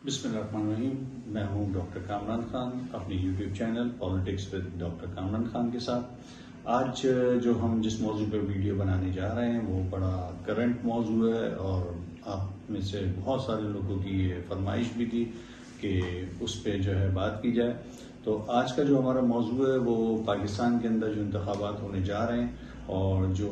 بسم اللہ الرحمن الرحیم. میں ہوں ڈاکٹر کامران خان اپنی YouTube channel politics with doctor Kamran Khan کے ساتھ. آج جو ہم جس موضوع پہ ویڈیو بنانے جا رہے ہیں وہ بڑا کرنٹ موضوع ہے اور آپ میں سے بہت سارے لوگوں کی یہ فرمائش بھی تھی کہ اس پہ جو ہے بات کی جائے. تو آج کا جو ہمارا موضوع ہے وہ پاکستان کے اندر جو انتخابات ہونے جا رہے ہیں اور جو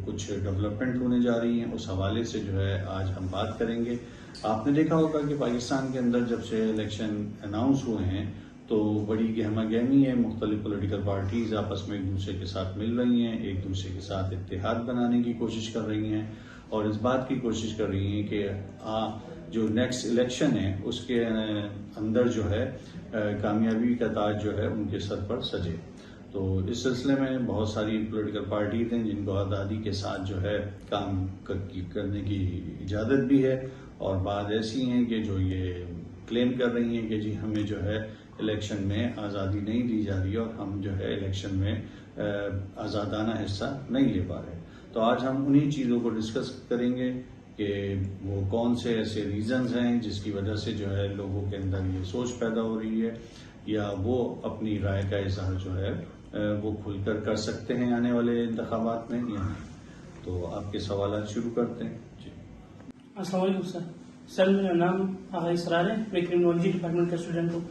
کچھ ڈیولپمنٹ ہونے جا رہی ہیں اس حوالے سے جو ہے آج ہم بات کریں گے. آپ نے دیکھا ہوگا کہ پاکستان کے اندر جب سے الیکشن اناؤنس ہوئے ہیں تو بڑی گہما گہمی ہے. مختلف پولیٹیکل پارٹیز آپس میں ایک دوسرے کے ساتھ مل رہی ہیں, ایک دوسرے کے ساتھ اتحاد بنانے کی کوشش کر رہی ہیں اور اس بات کی کوشش کر رہی ہیں کہ جو نیکسٹ الیکشن ہے اس کے اندر جو ہے کامیابی کا تاج جو ہے ان کے سر پر سجے. تو اس سلسلے میں بہت ساری پولیٹیکل پارٹیز ہیں جن کو آزادی کے ساتھ جو ہے کام کرنے کی اجازت بھی ہے اور بعض ایسی ہیں کہ جو یہ کلیم کر رہی ہیں کہ جی ہمیں جو ہے الیکشن میں آزادی نہیں دی جا رہی اور ہم جو ہے الیکشن میں آزادانہ حصہ نہیں لے پا رہے. تو آج ہم انہی چیزوں کو ڈسکس کریں گے کہ وہ کون سے ایسے ریزنز ہیں جس کی وجہ سے جو ہے لوگوں کے اندر یہ سوچ پیدا ہو رہی ہے یا وہ اپنی رائے کا اظہار جو ہے وہ کھل کر سکتے ہیں آنے والے انتخابات میں یا نہیں. تو آپ کے سوالات شروع کرتے ہیں. جی السلام علیکم سر. میرا نام آغا اسرار ہے, میں کرمنالوجی ڈپارٹمنٹ کا اسٹوڈنٹ ہوں.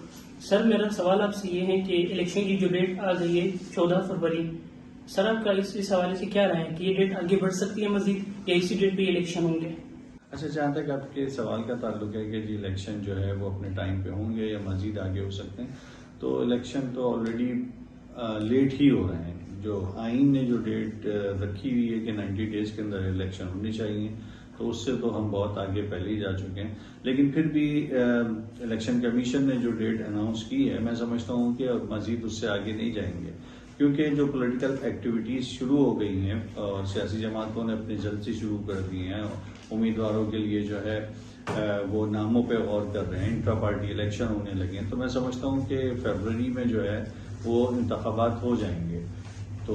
سر میرا سوال آپ سے یہ ہے کہ الیکشن کی جو ڈیٹ آ گئی ہے 14 فروری, سر آپ کا اس حوالے سے کیا رائے ہے کہ یہ ڈیٹ آگے بڑھ سکتی ہے مزید یا اسی ڈیٹ پہ الیکشن ہوں گے؟ اچھا, جہاں تک آپ کے سوال کا تعلق ہے کہ جی الیکشن جو ہے وہ اپنے ٹائم پہ ہوں گے یا مزید آگے ہو سکتے ہیں, تو الیکشن تو آلریڈی لیٹ ہی ہو رہے ہیں. جو آئین نے جو ڈیٹ رکھی ہوئی ہے کہ 90 ڈیز کے اندر الیکشن ہونی چاہیے تو اس سے تو ہم بہت آگے پہلے ہی جا چکے ہیں. لیکن پھر بھی الیکشن کمیشن نے جو ڈیٹ اناؤنس کی ہے میں سمجھتا ہوں کہ مزید اس سے آگے نہیں جائیں گے کیونکہ جو پولیٹیکل ایکٹیویٹیز شروع ہو گئی ہیں اور سیاسی جماعتوں نے اپنی جلسے شروع کر دی ہیں, امیدواروں کے لیے جو ہے وہ ناموں پہ غور کر رہے ہیں, انٹرا پارٹی الیکشن ہونے لگے ہیں. تو میں سمجھتا ہوں کہ فروری میں جو ہے وہ انتخابات ہو جائیں گے. تو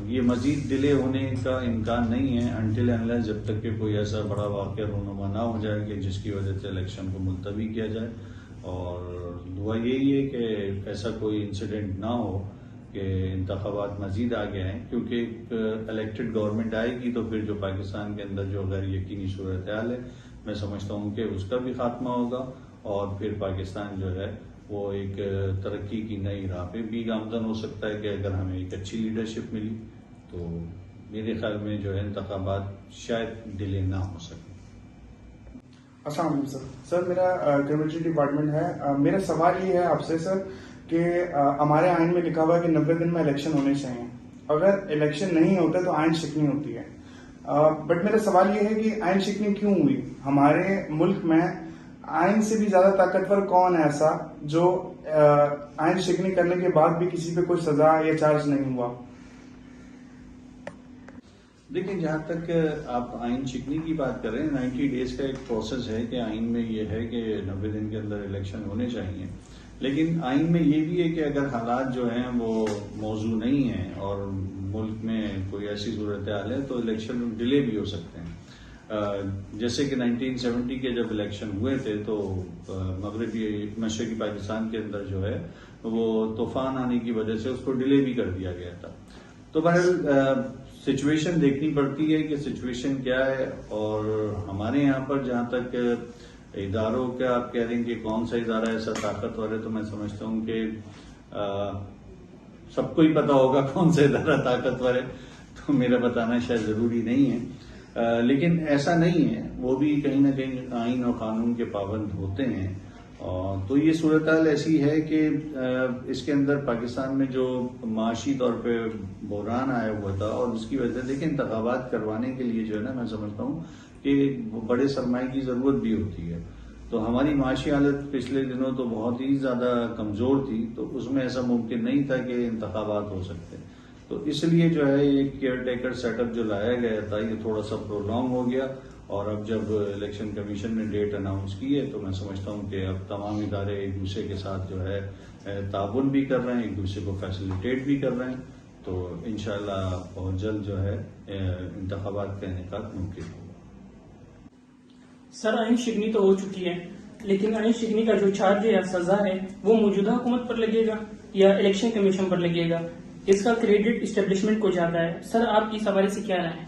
یہ مزید ڈیلے ہونے کا امکان نہیں ہے انٹل انلیس جب تک کہ کوئی ایسا بڑا واقعہ رونما نہ ہو جائے کہ جس کی وجہ سے الیکشن کو ملتوی کیا جائے. اور دعا یہی ہے کہ ایسا کوئی انسیڈنٹ نہ ہو کہ انتخابات مزید آگے آئیں, کیونکہ الیکٹڈ گورنمنٹ آئے گی تو پھر جو پاکستان کے اندر جو غیر یقینی صورتحال ہے میں سمجھتا ہوں کہ اس کا بھی خاتمہ ہوگا اور پھر پاکستان جو ہے وہ ایک ترقی کی نئی راہ پہ بھی گامزن ہو سکتا ہے کہ اگر ہمیں ایک اچھی لیڈرشپ ملی تو میرے خیال میں جو ہے انتخابات شاید ڈیلے نہ ہو سکے. السلام علیکم سر. میرا کرمنالوجی ڈپارٹمنٹ ہے. میرا سوال یہ ہے آپ سے سر کہ ہمارے آئین میں لکھا ہوا ہے کہ 90 دن میں الیکشن ہونے چاہیے. اگر الیکشن نہیں ہوتا تو آئین شکنی ہوتی ہے. بٹ میرا سوال یہ ہے کہ آئین شکنی کیوں ہوئی؟ ہمارے ملک میں آئین سے بھی زیادہ طاقتور کون ہے ایسا جو آئین شکنی کرنے کے بعد بھی کسی پہ کوئی سزا یا چارج نہیں ہوا؟ دیکھیں, جہاں تک آپ آئین شکنی کی بات کر رہے ہیں 90 ڈیز کا ایک پروسیس ہے کہ آئین میں یہ ہے کہ 90 دن کے اندر الیکشن ہونے چاہیے. لیکن آئین میں یہ بھی ہے کہ اگر حالات جو ہیں وہ موضوع نہیں ہیں اور ملک میں کوئی ایسی صورتحال ہے تو الیکشن ڈیلے بھی ہو سکتے ہیں. جیسے کہ 1970 کے جب الیکشن ہوئے تھے تو مشرقی پاکستان کے اندر جو ہے وہ طوفان آنے کی وجہ سے اس کو ڈیلے بھی کر دیا گیا تھا. تو بہرحال سچویشن دیکھنی پڑتی ہے کہ سچویشن کیا ہے. اور ہمارے یہاں پر جہاں تک اداروں کا آپ کہہ رہے ہیں کہ کون سا ادارہ ایسا طاقتور ہے, تو میں سمجھتا ہوں کہ سب کو ہی پتا ہوگا کون سا ادارہ طاقتور ہے, تو میرا بتانا شاید ضروری نہیں ہے. لیکن ایسا نہیں ہے, وہ بھی کہیں نہ کہیں آئین اور قانون کے پابند ہوتے ہیں. تو یہ صورتحال ایسی ہے کہ اس کے اندر پاکستان میں جو معاشی طور پہ بحران آیا ہوا تھا اور اس کی وجہ سے دیکھیں انتخابات کروانے کے لیے جو ہے نا میں سمجھتا ہوں کہ بڑے سرمایہ کی ضرورت بھی ہوتی ہے. تو ہماری معاشی حالت پچھلے دنوں تو بہت ہی زیادہ کمزور تھی, تو اس میں ایسا ممکن نہیں تھا کہ انتخابات ہو سکتے. تو اس لیے جو ہے یہ کیئر ٹیکر سیٹ اپ جو لایا گیا تھا یہ تھوڑا سا پرولونگ ہو گیا. اور اب جب الیکشن کمیشن نے ڈیٹ اناؤنس کی ہے تو میں سمجھتا ہوں کہ اب تمام ادارے ایک دوسرے کے ساتھ جو ہے تعاون بھی کر رہے ہیں, ایک دوسرے کو فیسیلیٹیٹ بھی کر رہے ہیں. تو انشاءاللہ بہت جلد جو ہے انتخابات کا انعقاد ممکن ہوگا. سر آئین شکنی تو ہو چکی ہے, لیکن انیس شکنی کا جو چارج یا سزا ہے وہ موجودہ حکومت پر لگے گا یا الیکشن کمیشن پر لگے گا؟ اس کا کریڈٹ اسٹیبلشمنٹ کو جاتا ہے. سر آپ کی اس حوالے سے کیا رائے ہے؟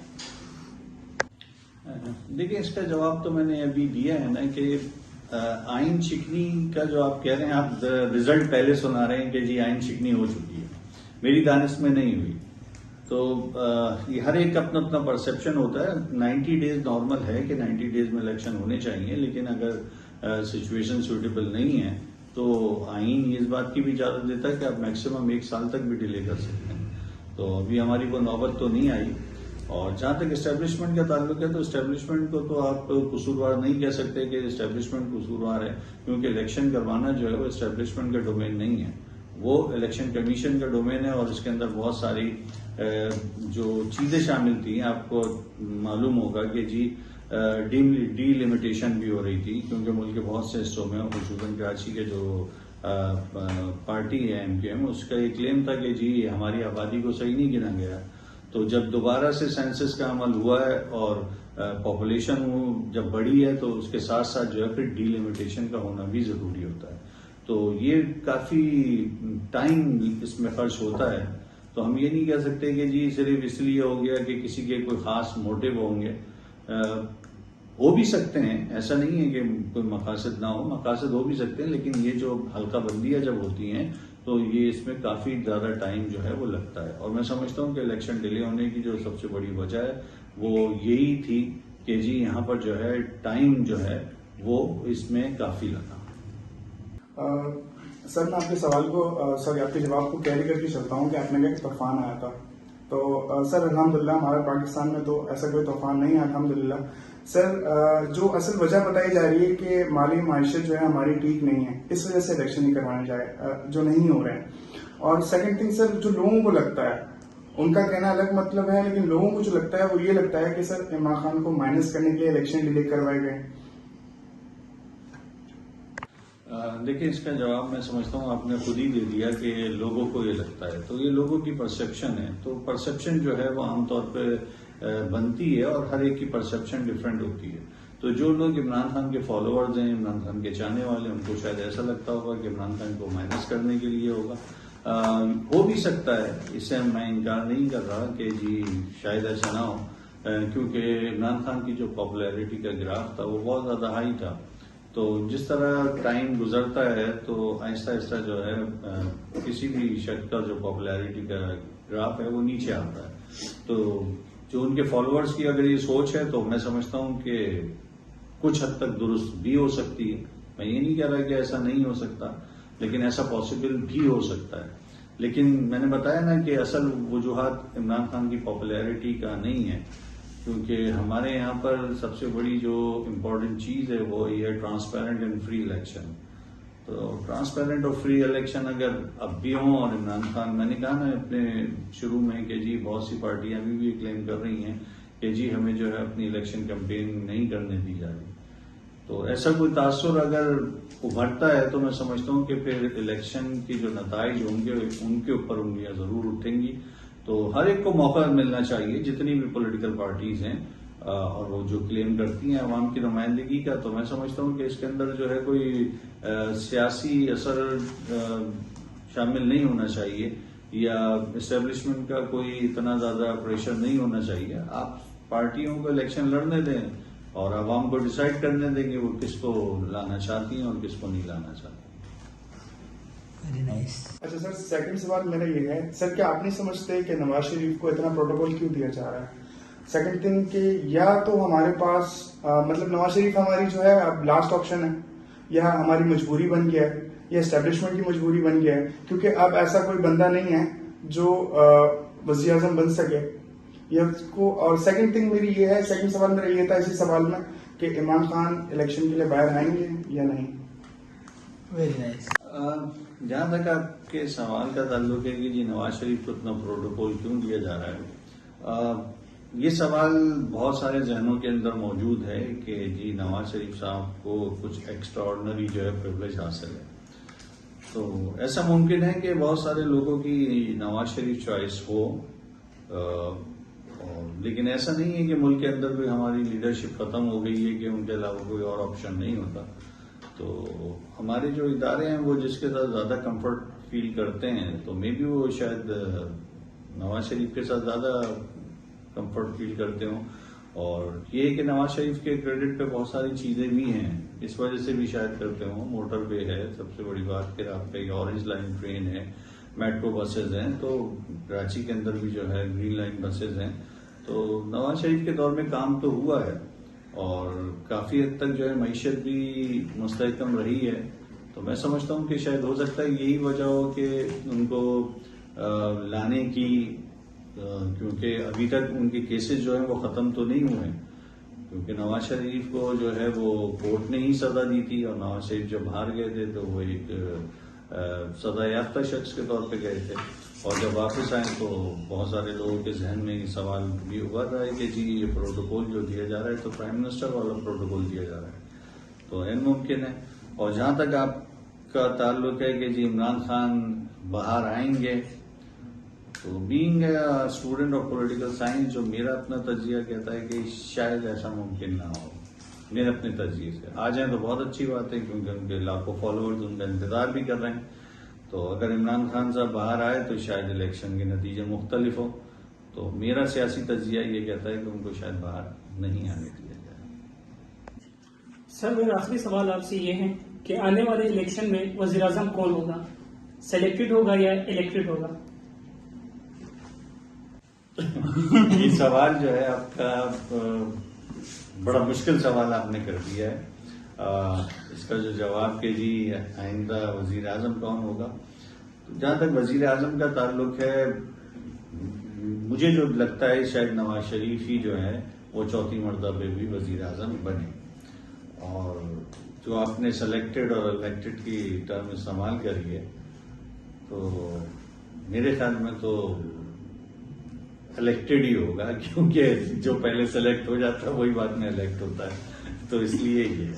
دیکھیں اس کا جواب تو میں نے ابھی دیا ہے نا کہ آئین شکنی کا جو آپ کہہ رہے ہیں، آپ رزلٹ پہلے سنا رہے ہیں کہ جی آئین شکنی ہو چکی ہے. میری دانست میں نہیں ہوئی. تو یہ ہر ایک کا اپنا اپنا پرسپشن ہوتا ہے. 90 ڈیز نارمل ہے کہ 90 ڈیز میں الیکشن ہونے چاہیے، لیکن اگر سچویشن سوٹیبل نہیں ہے تو آئین اس بات کی بھی اجازت دیتا ہے کہ آپ میکسیمم 1 سال تک بھی ڈیلے کر سکتے ہیں. تو ابھی ہماری وہ نوبت تو نہیں آئی. اور جہاں تک اسٹیبلشمنٹ کا تعلق ہے تو اسٹیبلشمنٹ کو تو آپ قصوروار نہیں کہہ سکتے کہ اسٹیبلشمنٹ قصوروار ہے، کیونکہ الیکشن کروانا جو ہے وہ اسٹیبلشمنٹ کا ڈومین نہیں ہے، وہ الیکشن کمیشن کا ڈومین ہے. اور اس کے اندر بہت ساری جو چیزیں شامل تھیں. آپ کو معلوم ہوگا کہ جی ڈی لمیٹیشن بھی ہو رہی تھی، کیونکہ ملک کے بہت سے حصوں میں، خصوصاً کراچی کے جو پارٹی ہے MQM، اس کا یہ کلیم تھا کہ جی ہماری آبادی کو صحیح نہیں گنا گیا. تو جب دوبارہ سے سینسس کا عمل ہوا ہے اور پاپولیشن جب بڑھی ہے تو اس کے ساتھ ساتھ جو ہے پھر ڈی لمیٹیشن کا ہونا بھی ضروری ہوتا ہے. تو یہ کافی ٹائم اس میں خرچ ہوتا ہے. تو ہم یہ نہیں کہہ سکتے کہ جی صرف اس لیے ہو گیا کہ کسی کے کوئی خاص موٹیو ہوں گے. ہو بھی سکتے ہیں، ایسا نہیں ہے کہ کوئی مقاصد نہ ہو، مقاصد ہو بھی سکتے ہیں، لیکن یہ جو حلقہ بندیاں جب ہوتی ہیں تو یہ اس میں کافی زیادہ ٹائم جو ہے وہ لگتا ہے. اور میں سمجھتا ہوں کہ الیکشن ڈیلے ہونے کی جو سب سے بڑی وجہ ہے وہ یہی تھی کہ جی یہاں پر جو ہے ٹائم جو ہے وہ اس میں کافی لگا. سر میں آپ کے سوال کو آپ کے جواب کو کیری کر کے چلتا ہوں کہ آپ نے کہا کہ طوفان آیا تھا. تو سر الحمدللہ ہمارے پاکستان میں تو ایسا کوئی طوفان نہیں ہے الحمدللہ. سر جو اصل وجہ بتائی جا رہی ہے کہ مالی معیشت جو ہے ہماری ٹھیک نہیں ہے، اس وجہ سے الیکشن نہیں کروانے جائے جو نہیں ہو رہے ہیں. اور سیکنڈ تھنگ سر، جو لوگوں کو لگتا ہے ان کا کہنا الگ مطلب ہے، لیکن لوگوں کو جو لگتا ہے وہ یہ لگتا ہے کہ سر عمران خان کو مائنس کرنے کے لیے الیکشن ڈیلے کروائے گئے. دیکھیں اس کا جواب میں سمجھتا ہوں آپ نے خود ہی دے دیا کہ لوگوں کو یہ لگتا ہے. تو یہ لوگوں کی پرسپشن ہے. تو پرسپشن جو ہے وہ عام طور پہ بنتی ہے اور ہر ایک کی پرسپشن ڈفرینٹ ہوتی ہے. تو جو لوگ عمران خان کے فالوورز ہیں، عمران خان کے چاہنے والے، ان کو شاید ایسا لگتا ہوگا کہ عمران خان کو مائنس کرنے کے لیے ہوگا. ہو بھی سکتا ہے، اس سے میں انکار نہیں کر رہا کہ جی شاید ایسا نہ ہو، کیونکہ عمران خان کی جو پاپولیرٹی کا گراف تھا وہ بہت زیادہ ہائی تھا. تو جس طرح ٹائم گزرتا ہے تو آہستہ آہستہ جو ہے کسی بھی شخص کا جو پاپولیرٹی کا گراف ہے وہ نیچے آتا ہے. تو جو ان کے فالوورز کی اگر یہ سوچ ہے تو میں سمجھتا ہوں کہ کچھ حد تک درست بھی ہو سکتی ہے. میں یہ نہیں کہہ رہا کہ ایسا نہیں ہو سکتا، لیکن ایسا پاسبل بھی ہو سکتا ہے. لیکن میں نے بتایا نا کہ اصل وجوہات عمران خان کی پاپولیرٹی کا نہیں ہے، کیونکہ ہمارے یہاں پر سب سے بڑی جو امپورٹنٹ چیز ہے وہ یہ ہے ٹرانسپیرنٹ اینڈ فری الیکشن. تو ٹرانسپیرنٹ اور فری الیکشن اگر اب بھی ہوں، اور عمران خان، میں نے کہا نا اپنے شروع میں کہ جی بہت سی پارٹیاں ابھی بھی کلیم کر رہی ہیں کہ جی ہمیں جو ہے اپنی الیکشن کمپین نہیں کرنے دی جا رہی. تو ایسا کوئی تاثر اگر ابھرتا ہے تو میں سمجھتا ہوں کہ پھر الیکشن کی جو نتائج ہوں گے ان کے اوپر انگلیاں ضرور اٹھیں گی. تو ہر ایک کو موقع ملنا چاہیے، جتنی بھی پولیٹیکل پارٹیز ہیں اور وہ جو کلیم کرتی ہیں عوام کی نمائندگی کا. تو میں سمجھتا ہوں کہ اس کے اندر جو ہے کوئی سیاسی اثر شامل نہیں ہونا چاہیے یا اسٹیبلشمنٹ کا کوئی اتنا زیادہ پریشر نہیں ہونا چاہیے. آپ پارٹیوں کو الیکشن لڑنے دیں اور عوام کو ڈیسائیڈ کرنے دیں کہ وہ کس کو لانا چاہتی ہیں اور کس کو نہیں لانا چاہتی. اچھا سر، سیکنڈ سوال میرا یہ ہے سر، کیا آپ نہیں سمجھتے کہ نواز شریف کو اتنا پروٹوکول کیوں دیا جا رہا ہے؟ سیکنڈ تھنگ کہ یا تو ہمارے پاس مطلب نواز شریف ہماری جو ہے اب لاسٹ آپشن ہے، یا ہماری مجبوری بن گیا ہے، یا اسٹیبلشمنٹ کی مجبوری بن گیا ہے، کیونکہ اب ایسا کوئی بندہ نہیں ہے جو وزیر اعظم بن سکے یا کو. اور سیکنڈ تھنگ میری یہ ہے، سیکنڈ سوال میرا یہ تھا اسی سوال میں کہ عمران خان الیکشن کے لیے باہر آئیں گے یا نہیں. Very nice. جہاں تک آپ کے سوال کا تعلق ہے کہ جی نواز شریف کو اتنا پروٹوکول کیوں دیا جا رہا ہے، یہ سوال بہت سارے ذہنوں کے اندر موجود ہے کہ جی نواز شریف صاحب کو کچھ ایکسٹرا آرڈنری جو ہے پریولیج حاصل ہے. تو ایسا ممکن ہے کہ بہت سارے لوگوں کی نواز شریف چوائس ہو، لیکن ایسا نہیں ہے کہ ملک کے اندر کوئی ہماری لیڈرشپ ختم ہو گئی ہے کہ ان کے علاوہ کوئی اور آپشن نہیں ہوتا. تو ہمارے جو ادارے ہیں وہ جس کے ساتھ زیادہ کمفرٹ فیل کرتے ہیں تو مے بی وہ شاید نواز شریف کے ساتھ زیادہ کمفرٹ فیل کرتے ہوں. اور یہ کہ نواز شریف کے کریڈٹ پہ بہت ساری چیزیں بھی ہیں، اس وجہ سے بھی شاید کرتے ہوں. موٹر وے ہے سب سے بڑی بات، پھر آپ کا آرنج لائن ٹرین ہے، میٹرو بسز ہیں، تو کراچی کے اندر بھی جو ہے گرین لائن بسز ہیں. تو نواز شریف کے دور میں کام تو ہوا ہے اور کافی حد تک جو ہے معیشت بھی مستحکم رہی ہے. تو میں سمجھتا ہوں کہ شاید ہو سکتا ہے یہی وجہ ہو کہ ان کو لانے کی، کیونکہ ابھی تک ان کے کیسز جو ہیں وہ ختم تو نہیں ہوئے، کیونکہ نواز شریف کو جو ہے وہ کورٹ نے ہی سزا دی تھی، اور نواز شریف جب باہر گئے تھے تو وہ ایک سزا یافتہ شخص کے طور پہ گئے تھے، اور جب واپس آئے تو بہت سارے لوگوں کے ذہن میں یہ سوال بھی ابھر رہا ہے کہ جی یہ پروٹوکول جو دیا جا رہا ہے تو پرائم منسٹر والا پروٹوکول دیا جا رہا ہے، تو غیر ممکن ہے. اور جہاں تک آپ کا تعلق ہے کہ جی عمران خان باہر آئیں گے، تو being student of political science جو میرا اپنا تجزیہ کہتا ہے کہ شاید ایسا ممکن نہ ہو. میرے اپنے تجزیے سے آ جائیں تو بہت اچھی بات ہے، کیونکہ ان کے لاکھوں فالوورز ان کا انتظار بھی کر رہے ہیں. تو اگر عمران خان صاحب باہر آئے تو شاید الیکشن کے نتیجے مختلف ہو. تو میرا سیاسی تجزیہ یہ کہتا ہے کہ ان کو شاید باہر نہیں آنے دیا جائے. سر میرا آخری سوال آپ سے یہ ہے کہ آنے والے الیکشن میں وزیر اعظم کون ہوگا، سلیکٹڈ ہوگا یا الیکٹڈ ہوگا؟ یہ سوال جو ہے آپ کا بڑا مشکل سوال آپ نے کر دیا ہے. اس کا جو جواب کہ جی آئندہ وزیر اعظم کون ہوگا، جہاں تک وزیر اعظم کا تعلق ہے مجھے جو لگتا ہے شاید نواز شریف ہی جو ہے وہ چوتھی مرتبہ بھی وزیر اعظم بنے. اور جو آپ نے سلیکٹڈ اور الیکٹڈ کی ٹرم استعمال کری ہے، تو میرے خیال میں تو الیکٹڈ ہی ہوگا، کیونکہ جو پہلے سلیکٹ ہو جاتا ہے وہی بعد میں الیکٹ ہوتا ہے، تو اس لیے یہ.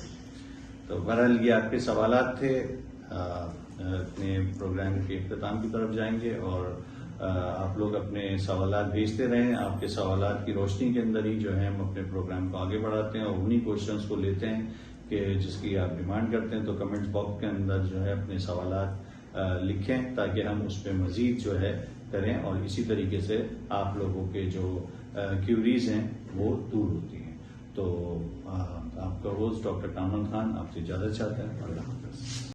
تو بہرحال یہ آپ کے سوالات تھے. اپنے پروگرام کے اختتام کی طرف جائیں گے، اور آپ لوگ اپنے سوالات بھیجتے رہیں. آپ کے سوالات کی روشنی کے اندر ہی جو ہے ہم اپنے پروگرام کو آگے بڑھاتے ہیں، اور انہی کوشچنس کو لیتے ہیں کہ جس کی آپ ڈیمانڈ کرتے ہیں. تو کمنٹس باکس کے اندر جو ہے اپنے سوالات لکھیں تاکہ ہم اس پہ مزید جو ہے کریں، اور اسی طریقے سے آپ لوگوں کے جو کیوریز ہیں وہ دور ہوتی ہیں. تو آپ کا ہوسٹ ڈاکٹر کامران خان آپ سے اجازت چاہتا ہے. اللہ حافظ.